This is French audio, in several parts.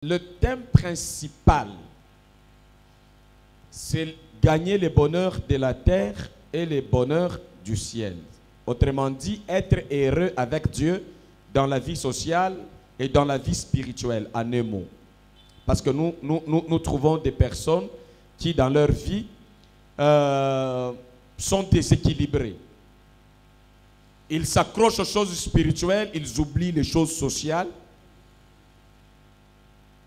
Le thème principal, c'est gagner le bonheur de la terre et le bonheur du ciel. Autrement dit, être heureux avec Dieu dans la vie sociale et dans la vie spirituelle, en un mot. Parce que nous trouvons des personnes qui, dans leur vie, sont déséquilibrées. Ils s'accrochent aux choses spirituelles, ils oublient les choses sociales.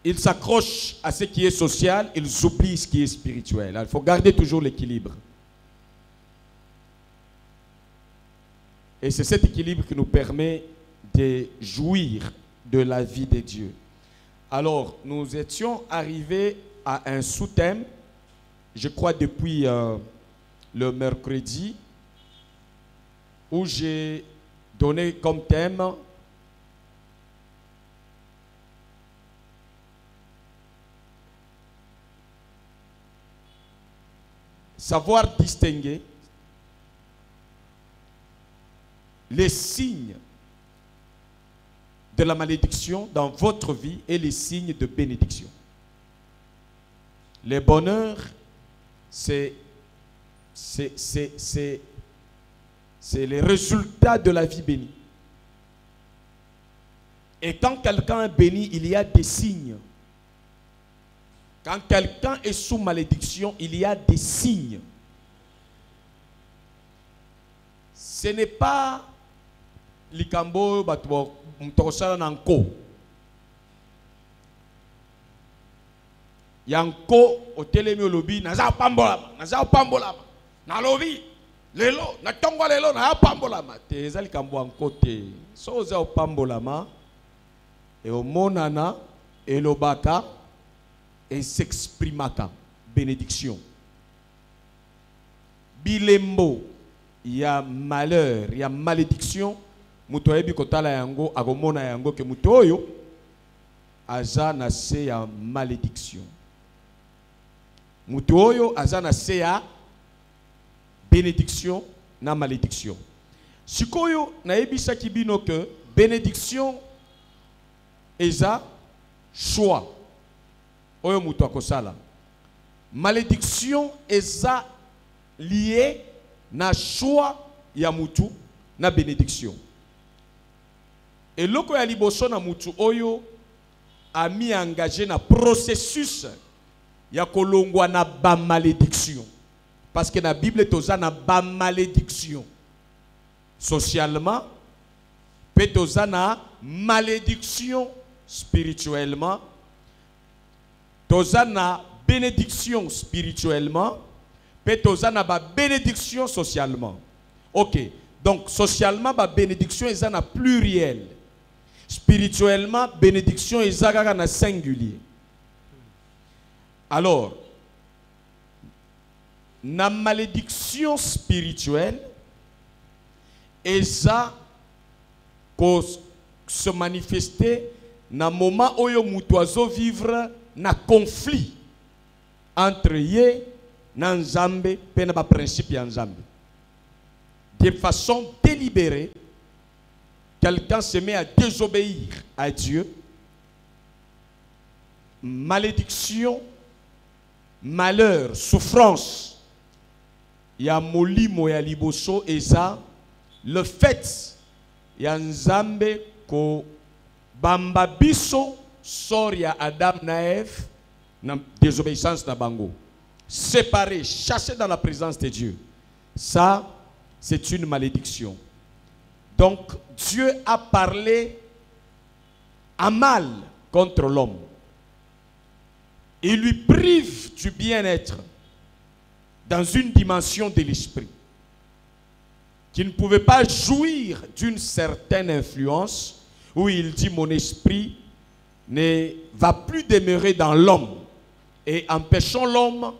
Ils s'accrochent à ce qui est social, ils oublient ce qui est spirituel. Alors, il faut garder toujours l'équilibre. Et c'est cet équilibre qui nous permet de jouir de la vie de Dieu. Alors, nous étions arrivés à un sous-thème, je crois depuis le mercredi, où j'ai donné comme thème savoir distinguer les signes de la malédiction dans votre vie et les signes de bénédiction. Le bonheur, c'est le résultat de la vie bénie. Et quand quelqu'un est béni, il y a des signes. Quand quelqu'un est sous malédiction, il y a des signes. Ce n'est pas likambo batwa mtosala nanko. Yanko otelemi olobi naza pambolama na lobi lelo na tongo lelo na pambolama te eza likambo anko te so oza pambolama e omonana elobaka et s'exprimaka bénédiction. Bilembo, il y a malheur, il y a malédiction. Mutoebi kotala yango agomona yango ke mutoyo aza na se ya malédiction. Mutoyo aza na se ya bénédiction na malédiction. Sikoyo na ebisa kibino que bénédiction eza choix. Oyo mutu akosala. Malédiction eza liée na choix ya mutu na bénédiction. Et loko ya liboso na mutu oyo a mis engagé na processus ya kolongwa na ba malédiction. Parce que la Bible toza na ba malédiction. Socialement, pe toza na malédiction spirituellement. Tozana bénédiction spirituellement, puis tozana ba bénédiction socialement. Ok, donc socialement ba bénédiction est na pluriel. Spirituellement bénédiction est na singulier. Alors, na malédiction spirituelle eza ko se manifester na moment oyo mutu azo vivre na conflit entre ye na Nzambe pe na ba principe ya Nzambe. De façon délibérée, quelqu'un se met à désobéir à Dieu. Malédiction, malheur, souffrance, ya molimo ya liboso eza le fait ya Nzambe ko bamba biso Soria Adam na Ève, désobéissance na bango. Séparés, chassés dans la présence de Dieu. Ça, c'est une malédiction. Donc, Dieu a parlé à mal contre l'homme. Il lui prive du bien-être dans une dimension de l'esprit. Qui ne pouvait pas jouir d'une certaine influence où il dit mon esprit ne va plus demeurer dans l'homme et empêchons l'homme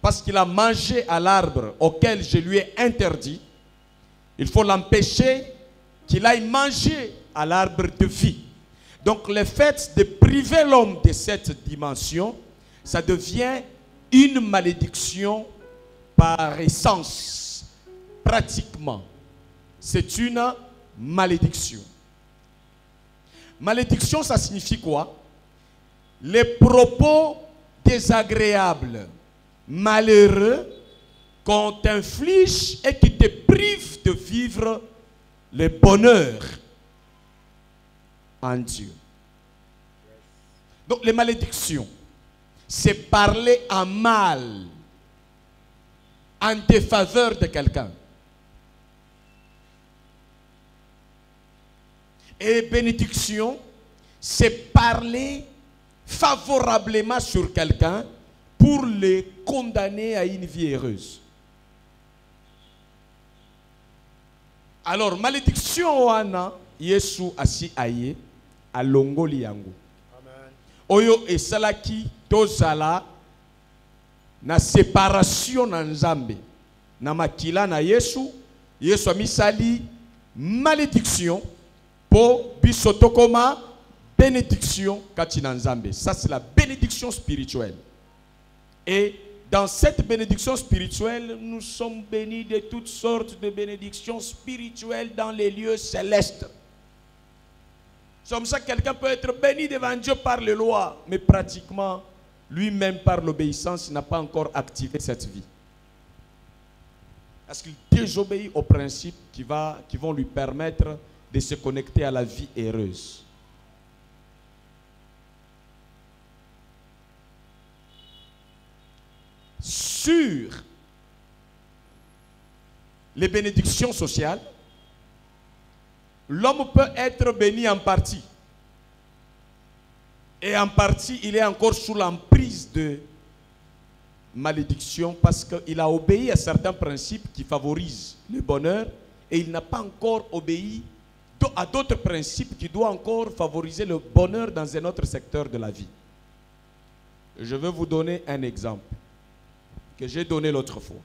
parce qu'il a mangé à l'arbre auquel je lui ai interdit. Il faut l'empêcher qu'il aille manger à l'arbre de vie. Donc le fait de priver l'homme de cette dimension, ça devient une malédiction par essence. Pratiquement, c'est une malédiction. Malédiction, ça signifie quoi? les propos désagréables, malheureux, qu'on t'inflige et qui te privent de vivre le bonheur en Dieu. Donc les malédictions, c'est parler en mal, en défaveur de quelqu'un. Et bénédiction, c'est parler favorablement sur quelqu'un pour le condamner à une vie heureuse. Alors, malédiction wana, Yesu asi aye, alongoli yango. Oyo esalaki tozala na séparation na Nzambe. Na makila na Yesu, Yesu amisali malédiction pour bisotokoma bénédiction kati na Nzambe. Ça c'est la bénédiction spirituelle. Et dans cette bénédiction spirituelle, nous sommes bénis de toutes sortes de bénédictions spirituelles dans les lieux célestes. C'est comme ça que quelqu'un peut être béni devant Dieu par les lois, mais pratiquement, lui-même par l'obéissance, il n'a pas encore activé cette vie. Parce qu'il désobéit aux principes qui vont lui permettre de se connecter à la vie heureuse. Sur les bénédictions sociales, l'homme peut être béni en partie. Et en partie, il est encore sous l'emprise de malédiction parce qu'il a obéi à certains principes qui favorisent le bonheur et il n'a pas encore obéi à d'autres principes qui doivent encore favoriser le bonheur dans un autre secteur de la vie. Je vais vous donner un exemple que j'ai donné l'autre fois.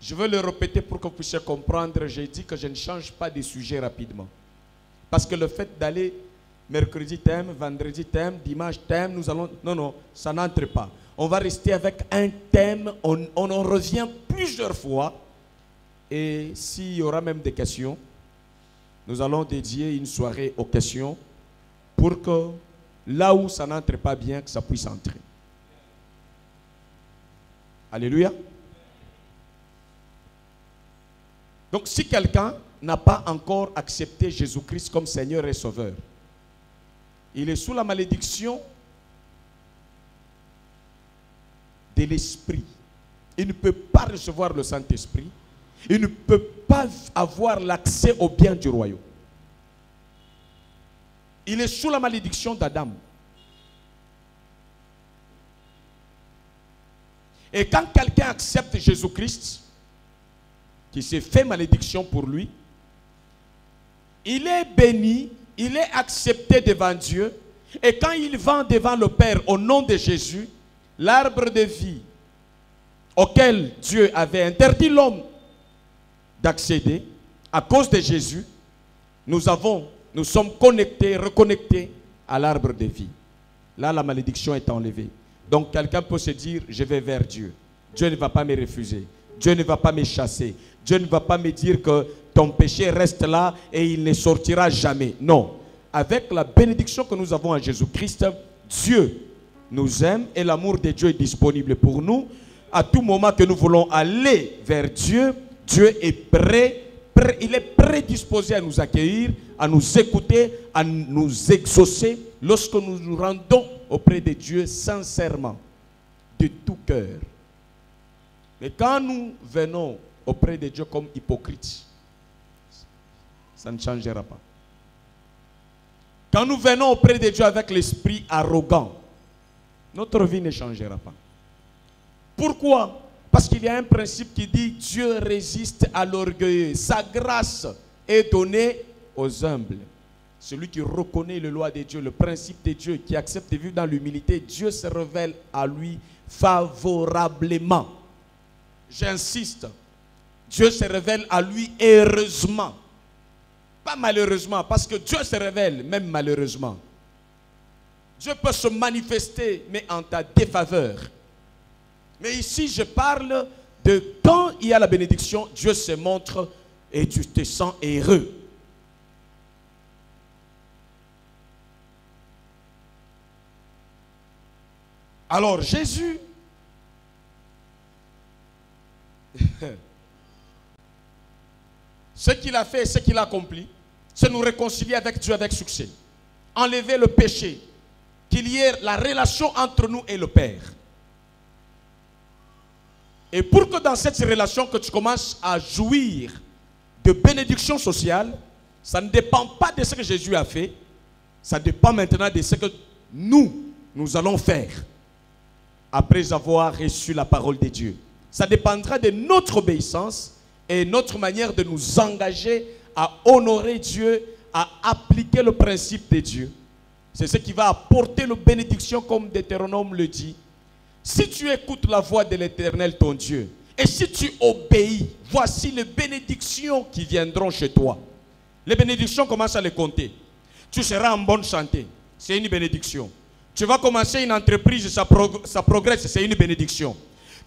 Je veux le répéter pour que vous puissiez comprendre. J'ai dit que je ne change pas de sujet rapidement. Parce que le fait d'aller mercredi thème, vendredi thème, dimanche thème, nous allons... Non, ça n'entre pas. On va rester avec un thème, on en revient plusieurs fois. Et s'il y aura même des questions, nous allons dédier une soirée aux questions pour que là où ça n'entre pas bien, que ça puisse entrer. Alléluia. Donc si quelqu'un n'a pas encore accepté Jésus-Christ comme Seigneur et Sauveur, il est sous la malédiction de l'Esprit. Il ne peut pas recevoir le Saint-Esprit. Il ne peut pas avoir l'accès au bien du royaume. Il est sous la malédiction d'Adam. Et quand quelqu'un accepte Jésus-Christ, qui s'est fait malédiction pour lui, il est béni, il est accepté devant Dieu. Et quand il va devant le Père au nom de Jésus, l'arbre de vie auquel Dieu avait interdit l'homme d'accéder, à cause de Jésus, nous sommes connectés, reconnectés à l'arbre de vie. Là, la malédiction est enlevée. Donc, quelqu'un peut se dire, je vais vers Dieu. Dieu ne va pas me refuser. Dieu ne va pas me chasser. Dieu ne va pas me dire que ton péché reste là et il ne sortira jamais. Non. Avec la bénédiction que nous avons en Jésus-Christ, Dieu nous aime et l'amour de Dieu est disponible pour nous. À tout moment que nous voulons aller vers Dieu, Dieu est prêt, il est prédisposé à nous accueillir, à nous écouter, à nous exaucer lorsque nous nous rendons auprès de Dieu sincèrement, de tout cœur. Mais quand nous venons auprès de Dieu comme hypocrites, ça ne changera pas. Quand nous venons auprès de Dieu avec l'esprit arrogant, notre vie ne changera pas. Pourquoi? Parce qu'il y a un principe qui dit Dieu résiste à l'orgueilleux. Sa grâce est donnée aux humbles. Celui qui reconnaît les lois de Dieu, le principe de Dieu, qui accepte de vivre dans l'humilité, Dieu se révèle à lui favorablement. J'insiste, Dieu se révèle à lui heureusement. Pas malheureusement, parce que Dieu se révèle même malheureusement. Dieu peut se manifester, mais en ta défaveur. Mais ici, je parle de quand il y a la bénédiction, Dieu se montre et tu te sens heureux. Alors Jésus, ce qu'il a fait et ce qu'il a accompli, c'est nous réconcilier avec Dieu avec succès. Enlever le péché, qu'il y ait la relation entre nous et le Père. Et pour que dans cette relation que tu commences à jouir de bénédictions sociales, ça ne dépend pas de ce que Jésus a fait, ça dépend maintenant de ce que nous allons faire après avoir reçu la parole de Dieu. Ça dépendra de notre obéissance et notre manière de nous engager à honorer Dieu, à appliquer le principe de Dieu. C'est ce qui va apporter la bénédiction comme Deutéronome le dit. Si tu écoutes la voix de l'Éternel ton Dieu, et si tu obéis, voici les bénédictions qui viendront chez toi. Les bénédictions, commence à les compter. Tu seras en bonne santé, c'est une bénédiction. Tu vas commencer une entreprise, ça progresse, c'est une bénédiction.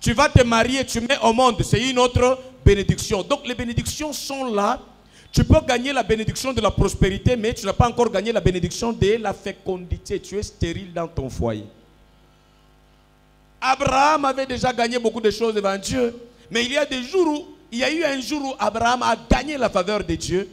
Tu vas te marier, tu mets au monde, c'est une autre bénédiction. Donc les bénédictions sont là. Tu peux gagner la bénédiction de la prospérité, mais tu n'as pas encore gagné la bénédiction de la fécondité. Tu es stérile dans ton foyer. Abraham avait déjà gagné beaucoup de choses devant Dieu, mais il y a eu un jour où Abraham a gagné la faveur de Dieu,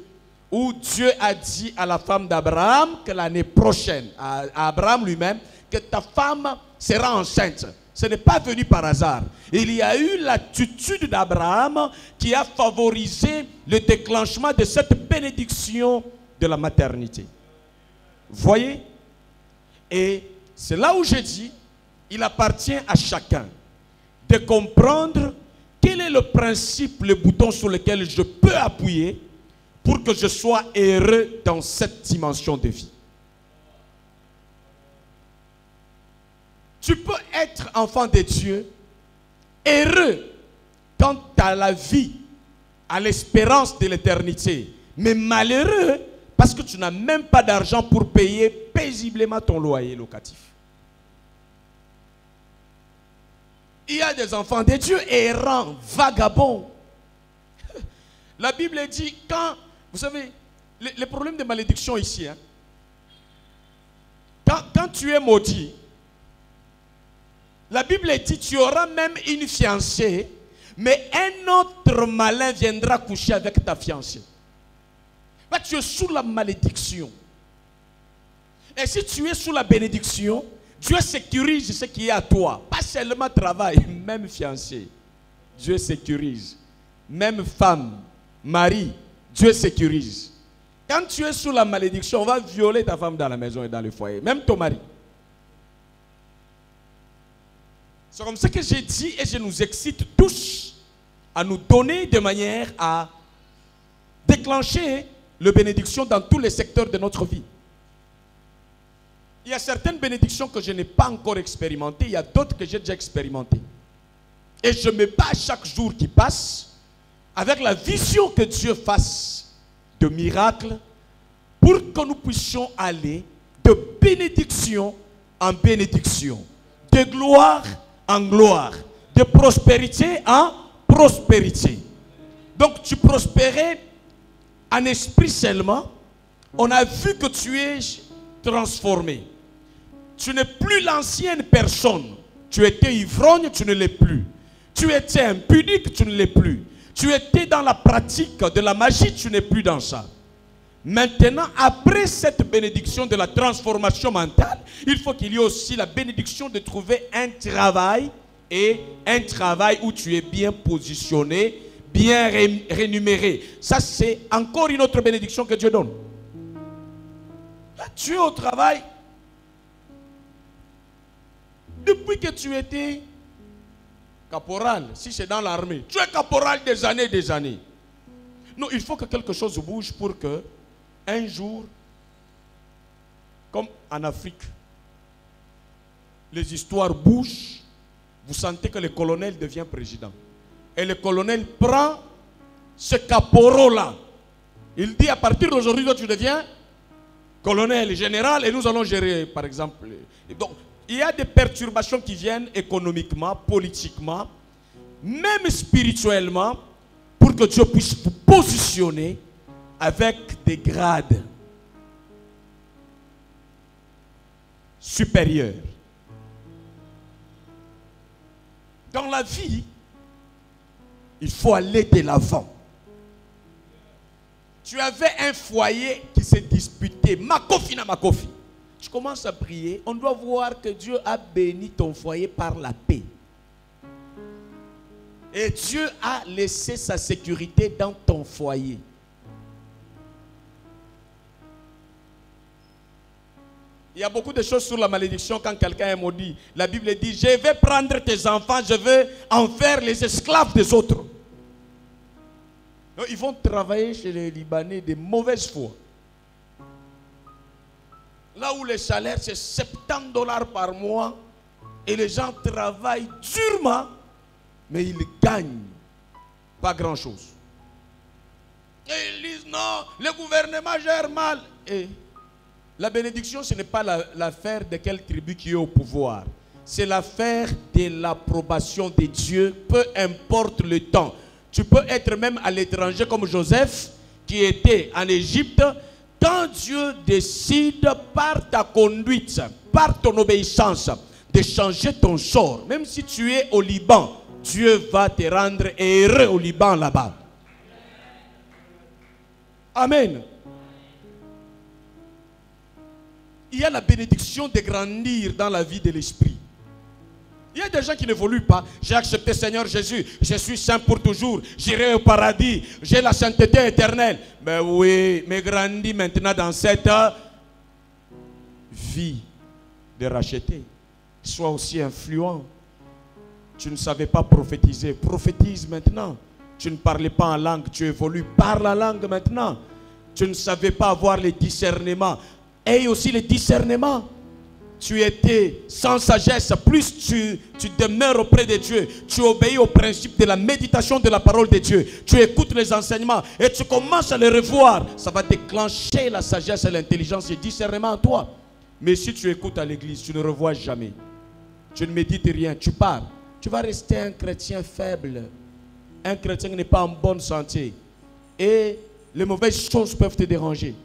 où Dieu a dit à la femme d'Abraham que l'année prochaine, à Abraham lui-même, que ta femme sera enceinte. Ce n'est pas venu par hasard. Il y a eu l'attitude d'Abraham qui a favorisé le déclenchement de cette bénédiction de la maternité. Voyez? Et c'est là où je dis, il appartient à chacun de comprendre quel est le principe, le bouton sur lequel je peux appuyer pour que je sois heureux dans cette dimension de vie. Tu peux être enfant de Dieu, heureux quant à la vie, à l'espérance de l'éternité, mais malheureux parce que tu n'as même pas d'argent pour payer paisiblement ton loyer locatif. Il y a des enfants de Dieu errants, vagabonds. La Bible dit, quand, vous savez, les problèmes de malédiction ici, hein, quand tu es maudit, la Bible dit, tu auras même une fiancée, mais un autre malin viendra coucher avec ta fiancée. Mais tu es sous la malédiction. Et si tu es sous la bénédiction, Dieu sécurise ce qui est à toi. Pas seulement travail, même fiancé. Dieu sécurise. Même femme, mari, Dieu sécurise. Quand tu es sous la malédiction, on va violer ta femme dans la maison et dans le foyer. Même ton mari. C'est comme ça que j'ai dit et je nous excite tous à nous donner de manière à déclencher la bénédiction dans tous les secteurs de notre vie. Il y a certaines bénédictions que je n'ai pas encore expérimentées, il y a d'autres que j'ai déjà expérimentées. Et je me bats chaque jour qui passe avec la vision que Dieu fasse de miracles pour que nous puissions aller de bénédiction en bénédiction, de gloire en gloire, de prospérité en prospérité. Donc tu prospérais en esprit seulement. On a vu que tu es transformé. Tu n'es plus l'ancienne personne. Tu étais ivrogne, tu ne l'es plus. Tu étais impudique, tu ne l'es plus. Tu étais dans la pratique de la magie, tu n'es plus dans ça. Maintenant, après cette bénédiction de la transformation mentale, il faut qu'il y ait aussi la bénédiction de trouver un travail, et un travail où tu es bien positionné, bien rémunéré. Ça, c'est encore une autre bénédiction que Dieu donne. Là, tu es au travail. Depuis que tu étais caporal, si c'est dans l'armée, tu es caporal des années et des années. Non, il faut que quelque chose bouge pour que un jour, comme en Afrique, les histoires bougent, vous sentez que le colonel devient président. Et le colonel prend ce caporal-là. Il dit, à partir d'aujourd'hui, tu deviens colonel, général, et nous allons gérer, par exemple. Donc, il y a des perturbations qui viennent économiquement, politiquement, même spirituellement, pour que Dieu puisse vous positionner avec des grades supérieurs. Dans la vie, il faut aller de l'avant. Tu avais un foyer qui s'est disputé. Makofi na makofi. Tu commences à prier. On doit voir que Dieu a béni ton foyer par la paix. Et Dieu a laissé sa sécurité dans ton foyer. Il y a beaucoup de choses sur la malédiction quand quelqu'un est maudit. La Bible dit, je vais prendre tes enfants, je vais en faire les esclaves des autres. Donc, ils vont travailler chez les Libanais de mauvaise foi. Là où le salaire c'est 70 $ par mois et les gens travaillent durement, mais ils gagnent pas grand chose. Et ils disent non, le gouvernement gère mal. Et la bénédiction, ce n'est pas l'affaire de quelle tribu qui est au pouvoir. C'est l'affaire de l'approbation de Dieu, peu importe le temps. Tu peux être même à l'étranger comme Joseph, qui était en Égypte. Quand Dieu décide par ta conduite, par ton obéissance, de changer ton sort, même si tu es au Liban, Dieu va te rendre heureux au Liban là-bas. Amen. Il y a la bénédiction de grandir dans la vie de l'esprit. Il y a des gens qui n'évoluent pas. J'ai accepté Seigneur Jésus, je suis saint pour toujours, j'irai au paradis, j'ai la sainteté éternelle. Mais oui, mais grandis maintenant dans cette vie de racheter. Sois aussi influent. Tu ne savais pas prophétiser, prophétise maintenant. Tu ne parlais pas en langue, tu évolues, parle en langue maintenant. Tu ne savais pas avoir les discernements. Aie aussi le discernement. Tu étais sans sagesse, plus tu demeures auprès de Dieu, tu obéis au principe de la méditation de la parole de Dieu, tu écoutes les enseignements et tu commences à les revoir, ça va déclencher la sagesse et l'intelligence et le discernement en toi. Mais si tu écoutes à l'église, tu ne revois jamais, tu ne médites rien, tu pars, tu vas rester un chrétien faible, un chrétien qui n'est pas en bonne santé et les mauvaises choses peuvent te déranger.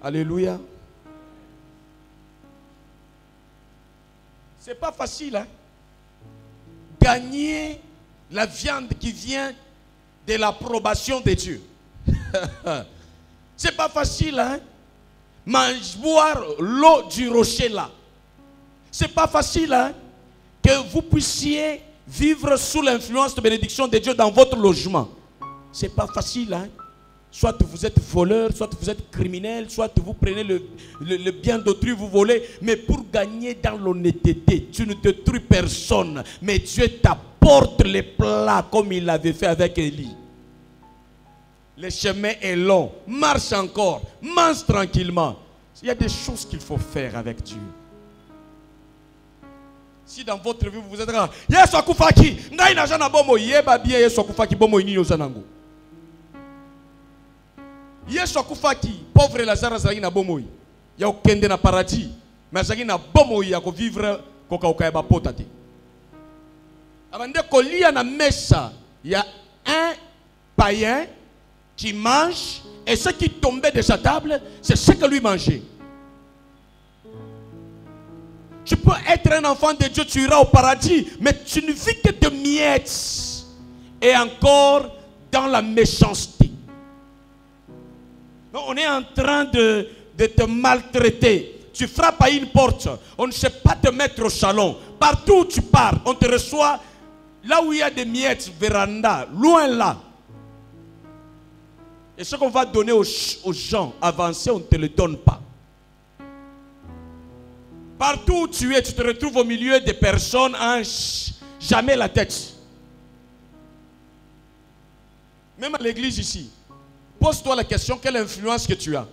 Alléluia. C'est pas facile, hein? Gagner la viande qui vient de l'approbation de Dieu. C'est pas facile, hein? Boire l'eau du rocher là. C'est pas facile, hein? Que vous puissiez vivre sous l'influence de bénédiction de Dieu dans votre logement. C'est pas facile, hein? Soit vous êtes voleur, soit vous êtes criminel, soit vous prenez le bien d'autrui, vous volez. Mais pour gagner dans l'honnêteté, tu ne détruis personne. Mais Dieu t'apporte les plats comme il l'avait fait avec Élie. Le chemin est long, marche encore, mange tranquillement. Il y a des choses qu'il faut faire avec Dieu. Si dans votre vie vous êtes là, Yesu akufaki, ngai na jana bomo yeba bien Yesu akufaki bomo ini yozanango. Yesu akufaki, pauvre Lazare azali na bomoi. Ya okende na paradis, mais azali na bomoi ya ko vivre koka okayeba pota te. Abande kolia na mesa, il y a un païen qui mange et ce qui tombait de sa table, c'est ce que lui mangeait. Tu peux être un enfant de Dieu, tu iras au paradis, mais tu ne vis que de miettes et encore dans la méchanceté. On est en train de te maltraiter. Tu frappes à une porte, on ne sait pas te mettre au salon. Partout où tu pars, on te reçoit là où il y a des miettes, véranda, loin là. Et ce qu'on va donner aux gens avancés, on ne te le donne pas. Partout où tu es, tu te retrouves au milieu des personnes en jamais la tête. Même à l'église ici. Pose-toi la question, quelle influence que tu as?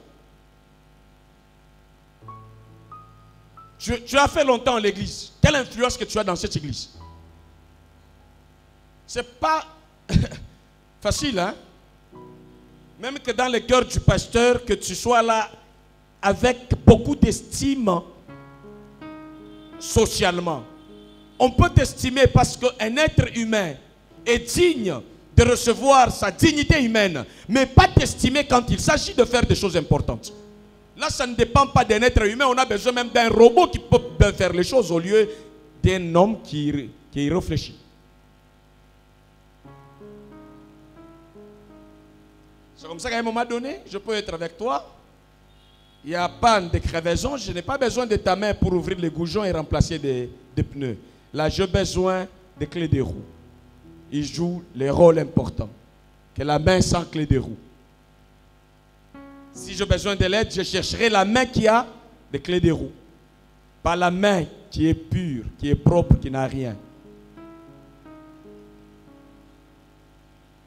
Tu as fait longtemps à l'église. Quelle influence que tu as dans cette église? C'est pas facile, hein? Même que dans le cœur du pasteur, que tu sois là avec beaucoup d'estime socialement. On peut t'estimer parce qu'un être humain est digne de recevoir sa dignité humaine, mais pas t'estimer quand il s'agit de faire des choses importantes. Là, ça ne dépend pas d'un être humain, on a besoin même d'un robot qui peut bien faire les choses au lieu d'un homme qui réfléchit. C'est comme ça qu'à un moment donné, je peux être avec toi. Il y a panne de crevaison, je n'ai pas besoin de ta main pour ouvrir les goujons et remplacer des pneus. Là, j'ai besoin des clés de roue. Il joue les rôles importants que la main sans clé de roue. Si j'ai besoin de l'aide, je chercherai la main qui a des clés de roue. Pas la main qui est pure, qui est propre, qui n'a rien.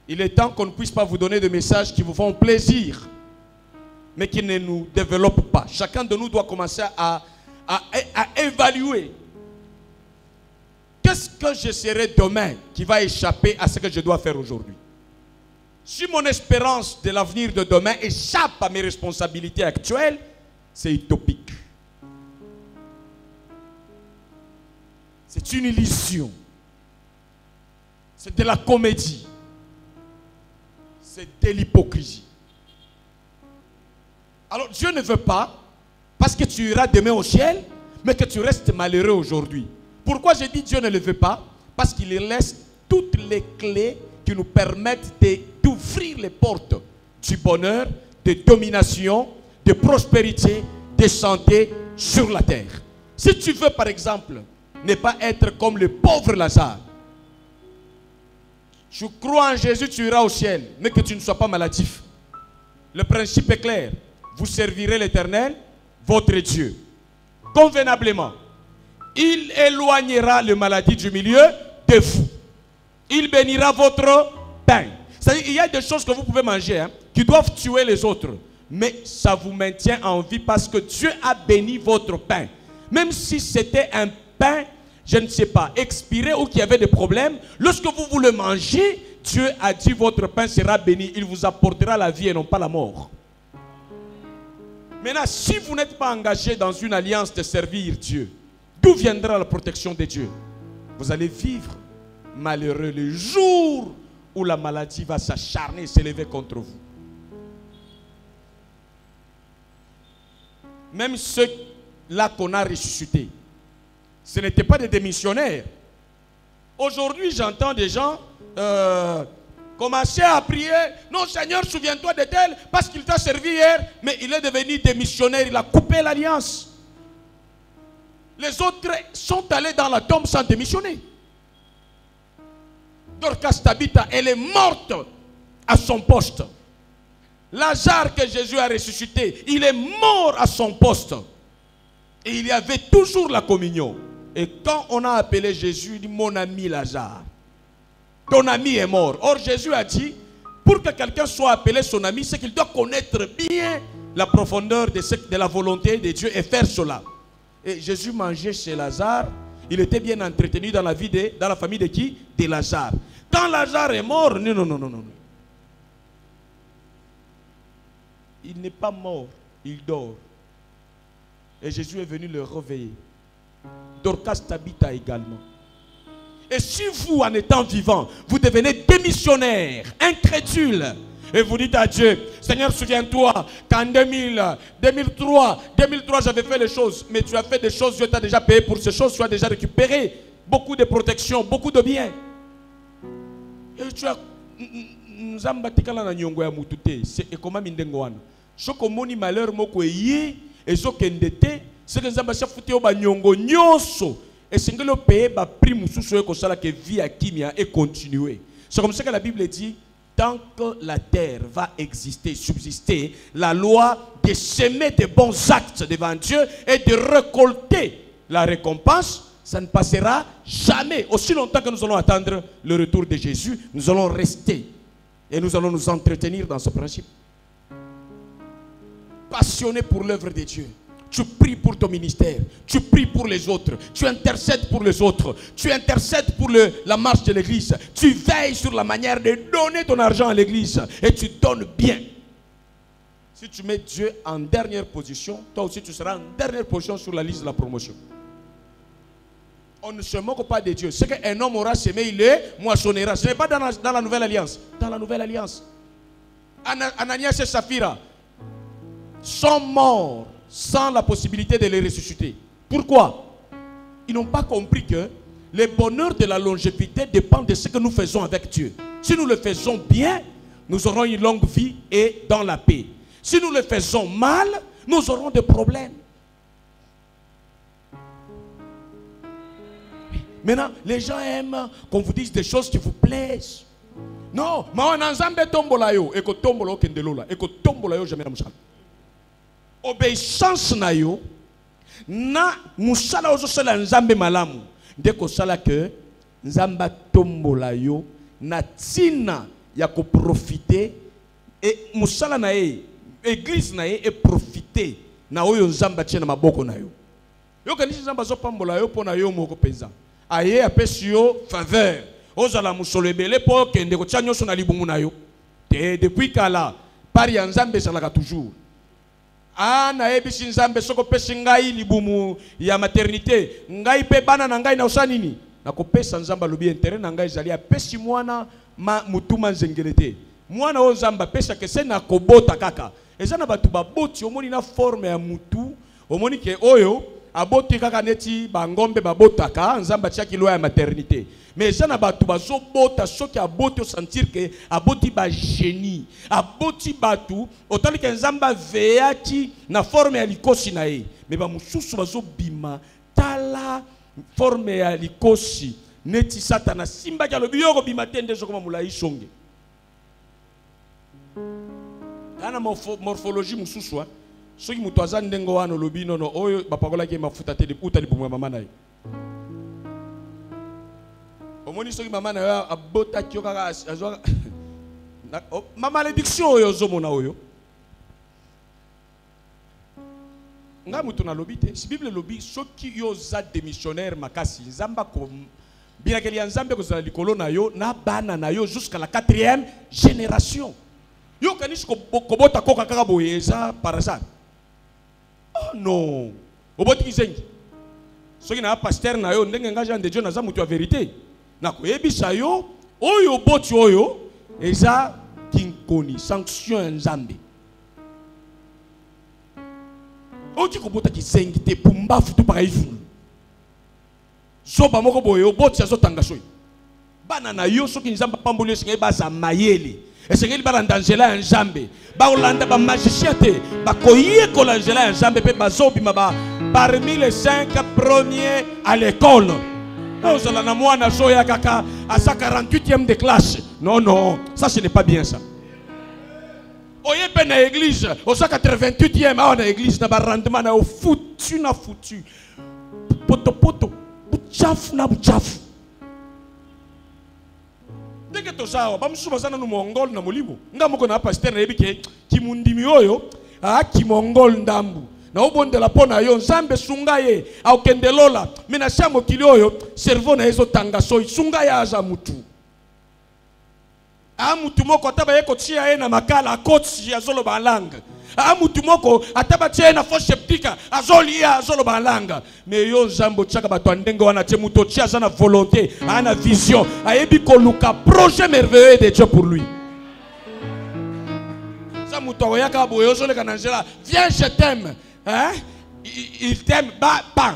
Il est temps qu'on ne puisse pas vous donner des messages qui vous font plaisir, mais qui ne nous développent pas. Chacun de nous doit commencer à évaluer. Qu'est-ce que je serai demain qui va échapper à ce que je dois faire aujourd'hui? Si mon espérance de l'avenir de demain échappe à mes responsabilités actuelles, c'est utopique. C'est une illusion. C'est de la comédie. C'est de l'hypocrisie. Alors Dieu ne veut pas, parce que tu iras demain au ciel, mais que tu restes malheureux aujourd'hui. Pourquoi je dis Dieu ne le veut pas? Parce qu'il laisse toutes les clés qui nous permettent d'ouvrir les portes du bonheur, de domination, de prospérité, de santé sur la terre. Si tu veux par exemple ne pas être comme le pauvre Lazare, tu crois en Jésus, tu iras au ciel, mais que tu ne sois pas maladif. Le principe est clair. Vous servirez l'Éternel, votre Dieu, convenablement. Il éloignera les maladies du milieu de vous. Il bénira votre pain. C'est-à-dire, il y a des choses que vous pouvez manger qui doivent tuer les autres. Mais ça vous maintient en vie parce que Dieu a béni votre pain. Même si c'était un pain, je ne sais pas, expiré ou qui avait des problèmes, lorsque vous le mangez, Dieu a dit votre pain sera béni. Il vous apportera la vie et non pas la mort. Maintenant, si vous n'êtes pas engagé dans une alliance de servir Dieu, d'où viendra la protection de Dieu? Vous allez vivre malheureux le jour où la maladie va s'acharner et s'élever contre vous. Même ceux-là qu'on a ressuscités, ce n'étaient pas des démissionnaires. Aujourd'hui, j'entends des gens commencer à prier. Non, Seigneur, souviens-toi de tel, parce qu'il t'a servi hier, mais il est devenu démissionnaire, il a coupé l'alliance. Les autres sont allés dans la tombe sans démissionner. Dorcas Tabitha, elle est morte à son poste. Lazare que Jésus a ressuscité, il est mort à son poste. Et il y avait toujours la communion. Et quand on a appelé Jésus, il dit, mon ami Lazare, ton ami est mort. Or Jésus a dit, pour que quelqu'un soit appelé son ami, c'est qu'il doit connaître bien la profondeur de la volonté de Dieu et faire cela. Et Jésus mangeait chez Lazare. Il était bien entretenu dans la famille de qui? De Lazare. Quand Lazare est mort, non. Il n'est pas mort, il dort. Et Jésus est venu le réveiller. Dorcas Tabitha également. Et si vous, en étant vivant, vous devenez démissionnaire, incrédule, et vous dites à Dieu, Seigneur, souviens-toi qu'en 2003, j'avais fait les choses, mais tu as fait des choses, Dieu t'a déjà payé pour ces choses, tu as déjà récupéré beaucoup de protection, beaucoup de biens. Et tu as... C'est comment Mindengoana. Chokomoni malheur moko ye, et sokendete, c'est que Nzamba chafuté oba nyongo nyonso. Et c'est que le pays va prime sous que ça que vie à Kimia et continuer. C'est comme ça que la Bible dit, tant que la terre va exister, subsister, la loi de semer de bons actes devant Dieu et de récolter la récompense, ça ne passera jamais. Aussi longtemps que nous allons attendre le retour de Jésus, nous allons rester et nous allons nous entretenir dans ce principe. Passionné pour l'œuvre de Dieu. Tu pries pour ton ministère, tu pries pour les autres, tu intercèdes pour les autres, tu intercèdes pour la marche de l'église, tu veilles sur la manière de donner ton argent à l'église et tu donnes bien. Si tu mets Dieu en dernière position, toi aussi tu seras en dernière position sur la liste de la promotion. On ne se moque pas de Dieu. Ce qu'un homme aura semé, il le moissonnera. Ce n'est pas dans la nouvelle alliance. Dans la nouvelle alliance. Ananias et Saphira sont morts sans la possibilité de les ressusciter. Pourquoi? Ils n'ont pas compris que le bonheur de la longévité dépend de ce que nous faisons avec Dieu. Si nous le faisons bien, nous aurons une longue vie et dans la paix. Si nous le faisons mal, nous aurons des problèmes. Maintenant, les gens aiment qu'on vous dise des choses qui vous plaisent. Non, mais on a ensemble tombola yo, et que tombola kendelola, et que tombola yo jamais na musala. Obéissance na yo, na musala ozo sala nzambe malamu, ndeko sala que nzamba tombola yo na tina ya ko profiter et musala na ye, église na ye et profiter na oyo nzamba tshena maboko na yo. Yo kanisi nzamba zo pambola yo pona yo moko penza. Aye apesi yo faveur. Ozala musolo ebele po kende ko tshanya so na libungu na yo. Depuis kala pari ya nzambe salaka toujours. Na ebisi nzambe soko pesi ngai libumu ya maternité. Ngai pe bana na ngai na osanini. Na ko pesa nzamba lobi intérêt na ngai zali apesi mwana mutuma nzengelete. Mwana o nzamba pesa kese na kobota kaka. Eza na batu baboti omoni na forme ya mutu. Omoni ke oyo aboti kaka neti bangombe babotaka nzamba tiaki loi ya maternité. Mais ça na batu bazo bota soki aboti o sentir que aboti ba génie, aboti batu otali ke nzamba veati na forme ya likosi na ye. Mais ba mususu bazo bima tala forme ya likosi neti satana simba ya lobi yoko bima tende zo koma mulai songe. Kana morphologie mususu soki mutu aza ndengo wana lobi nono oyo bapakola ke mafuta te uta libumu ya mama na ye. Omoni soki mama na yo abota kyoka azwa ma malédiction oyo zomona oyo. Nga mutu na lobi te. Si Bible lobi soki yo za démissionnaire makasi nzamba ko bien que les nzambe ko za likolo na yo na bana na yo jusqu'à la 4e génération. Yo kanisi ko bota koka kaka boye za par hasard. Oh non. Oboti kizengi. Soki na pasteur na yo ndenge nga Jean de Dieu na za mutu ya vérité. Na koyebisa yo oyo boti oyo eza kinkoni sanction nzambe. Oki ko bota kizengi te pumba futu pa ifu. Soba moko boyo boti azo tanga soyi. Bana na yo soki nzamba pamboli singa baza mayele. Esengeli balanda nzela ya nzambe ba olanda ba magicien te ba koye ko la nzela ya nzambe pe bazobima ba parmi les 5 premiers à l'école. Non, ça na mwana zoya kaka à sa 48e de classe. Non non, ça ce n'est pas bien ça. Oye pe na église, au sa 88e à l'église na ba rendement na foutu na foutu. Poto poto, buchafu na buchafu. Dès que tu as un mongol na molimo, nga moko na pasteur na yebike kimundimi oyo ki mongol ndambu na obonde la pona yo nzambe sunga ye akende lola mina shamo kili oyo cerveau na ezo tanga soyi sunga ya aza mutu mutu moko ataba ye ko tia ye na makala akotsi azolo balanga mutu moko ataba tia ye na fausse sceptique azolia azolo balanga mais yo nzambo tshaka bato ndenge wana tie mutu tia za na volonté ana vision ayebi ko luka projet merveilleux de Dieu pour lui. Ça mutu oyaka boyo zo le kanangela viens je t'aime. Hein? Il t'aime, bah, bang.